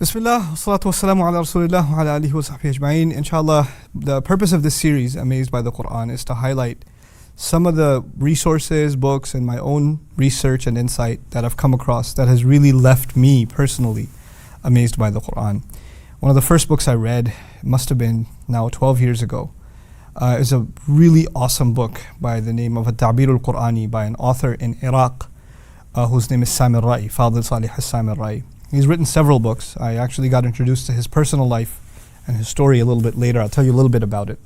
Bismillah, wassalatu wassalamu ala rasulillah wa ala alihi wa sahbihi ajma'in. Inshallah, the purpose of this series, Amazed by the Quran, is to highlight some of the resources, books, and my own research and insight that I've come across that has really left me personally amazed by the Quran. One of the first books I read, must have been now 12 years ago, is a really awesome book by the name of Al-Qur'ani by an author in Iraq whose name is Sami Rai, Fadil Salih Sami Rai. He's written several books. I actually got introduced to his personal life and his story a little bit later. I'll tell you a little bit about it.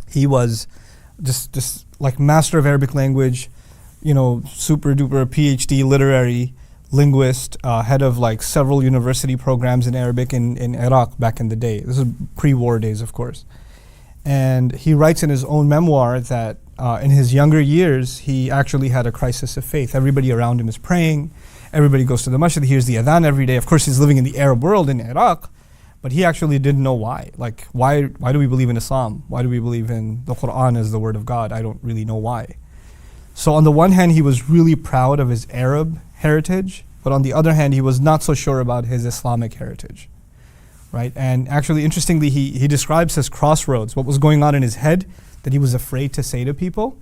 He was just like master of Arabic language, super duper PhD literary linguist, head of like several university programs in Arabic in Iraq back in the day. This is pre-war days, of course. And he writes in his own memoir that in his younger years, he actually had a crisis of faith. Everybody around him is praying. Everybody goes to the masjid, he hears the adhan every day. Of course, he's living in the Arab world in Iraq, but he actually didn't know why. Like, why do we believe in Islam? Why do we believe in the Quran as the word of God? I don't really know why. So on the one hand, he was really proud of his Arab heritage, but on the other hand, he was not so sure about his Islamic heritage, right? And actually, interestingly, he describes his crossroads, what was going on in his head that he was afraid to say to people.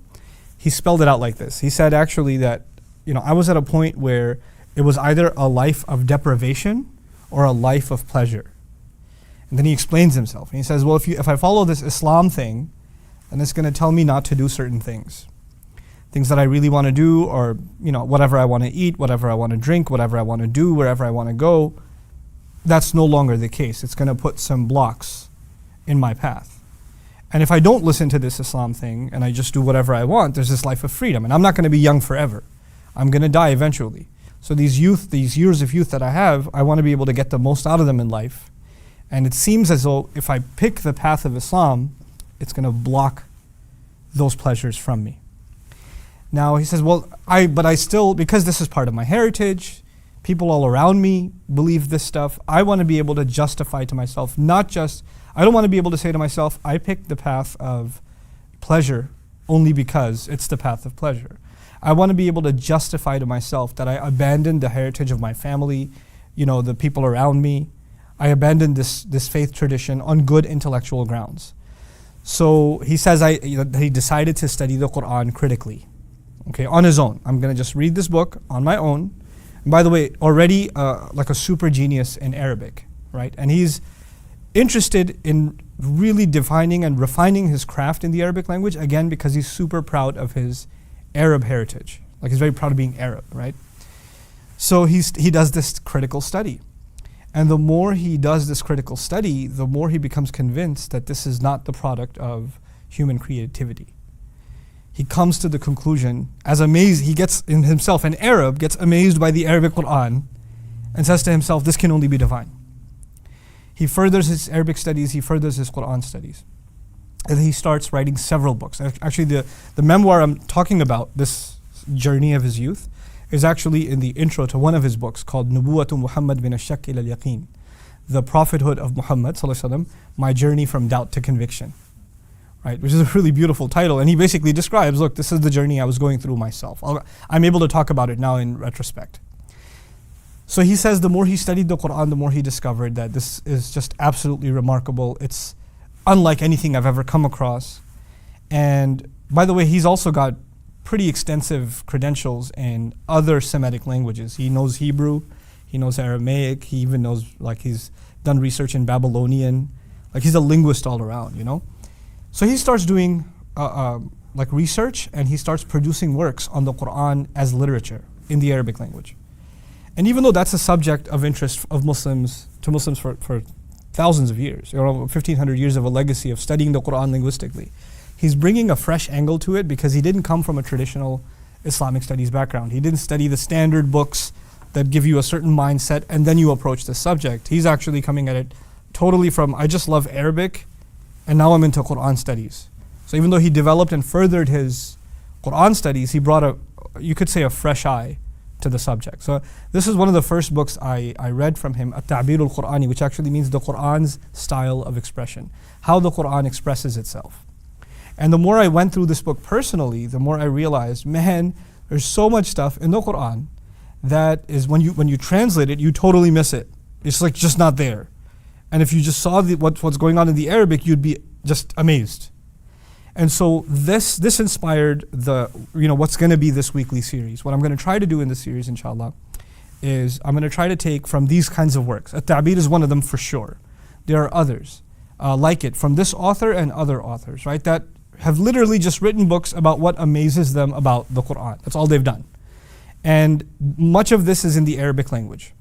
He spelled it out like this. He said actually that, I was at a point where it was either a life of deprivation or a life of pleasure. And then he explains himself. And he says, well, if I follow this Islam thing, then it's going to tell me not to do certain things. Things that I really want to do, or whatever I want to eat, whatever I want to drink, whatever I want to do, wherever I want to go. That's no longer the case. It's going to put some blocks in my path. And if I don't listen to this Islam thing and I just do whatever I want, there's this life of freedom. And I'm not going to be young forever. I'm going to die eventually. So these years of youth that I have, I want to be able to get the most out of them in life. And it seems as though if I pick the path of Islam, it's going to block those pleasures from me. Now he says, well, but I still, because this is part of my heritage, people all around me believe this stuff, I want to be able to justify to myself, I don't want to be able to say to myself, I picked the path of pleasure only because it's the path of pleasure. I want to be able to justify to myself that I abandoned the heritage of my family, the people around me. I abandoned this faith tradition on good intellectual grounds. So he says he decided to study the Quran critically, on his own. I'm going to just read this book on my own. And by the way, already like a super genius in Arabic, right? And he's interested in really defining and refining his craft in the Arabic language, again, because he's super proud of his Arab heritage. Like, he's very proud of being Arab, right? So he does this critical study. And the more he does this critical study, the more he becomes convinced that this is not the product of human creativity. He comes to the conclusion, he gets in himself, an Arab gets amazed by the Arabic Quran and says to himself, this can only be divine. He furthers his Arabic studies, he furthers his Quran studies. And he starts writing several books. Actually, the memoir I'm talking about, this journey of his youth, is actually in the intro to one of his books called Nubuwatu Muhammad bin ash-Shakk ila al-Yaqeen, the prophethood of Muhammad sallallahu alaihi wasallam, my journey from doubt to conviction, right? Which is a really beautiful title. And he basically describes, look, this is the journey I was going through myself. I'm able to talk about it now in retrospect. So he says the more he studied the Quran, the more he discovered that this is just absolutely remarkable. It's unlike anything I've ever come across. And by the way, he's also got pretty extensive credentials in other Semitic languages. He knows Hebrew, he knows Aramaic, he even knows, he's done research in Babylonian. He's a linguist all around, So he starts doing research, and he starts producing works on the Quran as literature in the Arabic language. And even though that's a subject of interest of Muslims for thousands of years, 1,500 years of a legacy of studying the Quran linguistically, he's bringing a fresh angle to it because he didn't come from a traditional Islamic studies background. He didn't study the standard books that give you a certain mindset and then you approach the subject. He's actually coming at it totally from, I just love Arabic and now I'm into Quran studies. So even though he developed and furthered his Quran studies, he brought a fresh eye to the subject. So this is one of the first books I read from him, Al-Qur'ani, which actually means the Qur'an's style of expression, how the Qur'an expresses itself. And the more I went through this book personally, the more I realized, man, there's so much stuff in the Qur'an that is when you translate it, you totally miss it. It's like just not there. And if you just saw what's going on in the Arabic, you'd be just amazed. And so this inspired what's going to be this weekly series. What I'm going to try to do in this series, inshallah, is I'm going to try to take from these kinds of works. At-Ta'bir is one of them for sure. There are others like it from this author and other authors, right, that have literally just written books about what amazes them about the Qur'an. That's all they've done. And much of this is in the Arabic language.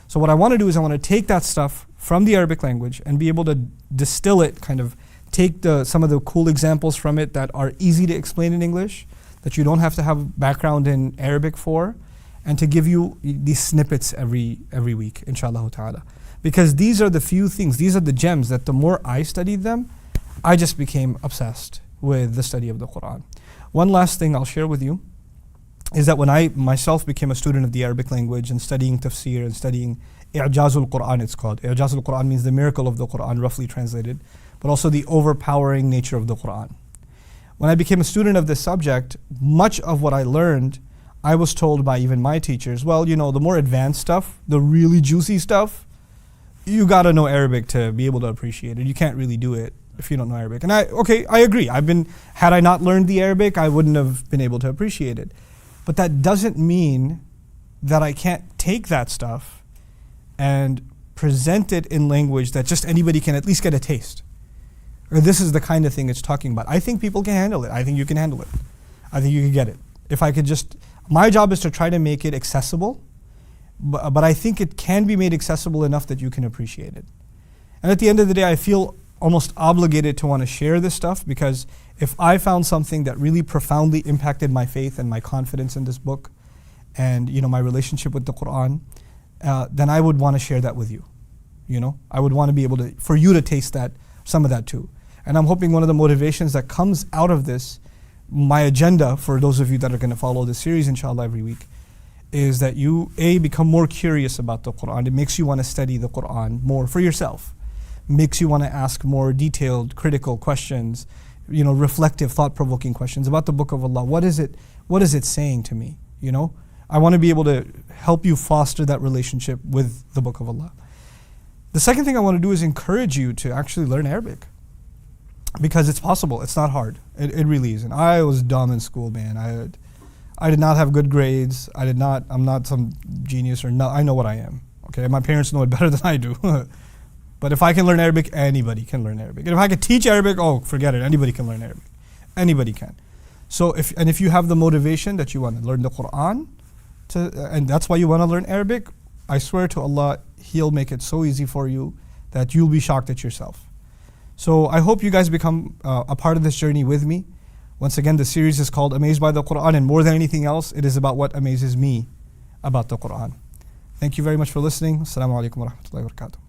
So what I want to do is I want to take that stuff from the Arabic language and be able to distill it, kind of take some of the cool examples from it that are easy to explain in English, that you don't have to have background in Arabic for, and to give you these snippets every week, inshallah ta'ala. Because these are the few things, these are the gems that the more I studied them, I just became obsessed with the study of the Qur'an. One last thing I'll share with you is that when I myself became a student of the Arabic language and studying tafsir and studying I'jazul Qur'an, it's called. I'jazul Qur'an means the miracle of the Qur'an, roughly translated, but also the overpowering nature of the Qur'an. When I became a student of this subject, much of what I learned, I was told by even my teachers, well, the more advanced stuff, the really juicy stuff, you gotta know Arabic to be able to appreciate it. You can't really do it if you don't know Arabic. And I agree. Had I not learned the Arabic, I wouldn't have been able to appreciate it. But that doesn't mean that I can't take that stuff and present it in language that just anybody can at least get a taste. Or this is the kind of thing it's talking about. I think people can handle it. I think you can handle it. I think you can get it. If I could my job is to try to make it accessible, but I think it can be made accessible enough that you can appreciate it. And at the end of the day, I feel almost obligated to want to share this stuff, because if I found something that really profoundly impacted my faith and my confidence in this book and my relationship with the Qur'an, then I would want to share that with you. I would want to be able for you to taste some of that too. And I'm hoping one of the motivations that comes out of this, my agenda for those of you that are going to follow this series inshallah every week, is that you become more curious about the Qur'an. It makes you want to study the Qur'an more for yourself. Makes you want to ask more detailed, critical questions, reflective, thought-provoking questions about the Book of Allah. What is it saying to me? I want to be able to help you foster that relationship with the Book of Allah. The second thing I want to do is encourage you to actually learn Arabic, because it's possible. It's not hard. It really isn't. I was dumb in school, man. I did not have good grades. I'm not some genius I know what I am. Okay, my parents know it better than I do. But if I can learn Arabic, anybody can learn Arabic. And if I could teach Arabic, forget it. Anybody can learn Arabic. Anybody can. So if you have the motivation that you want to learn the Qur'an, and that's why you want to learn Arabic, I swear to Allah, He'll make it so easy for you that you'll be shocked at yourself. So I hope you guys become a part of this journey with me. Once again, the series is called Amazed by the Qur'an, and more than anything else, it is about what amazes me about the Qur'an. Thank you very much for listening. Assalamu alaikum wa rahmatullahi wa barakatuh.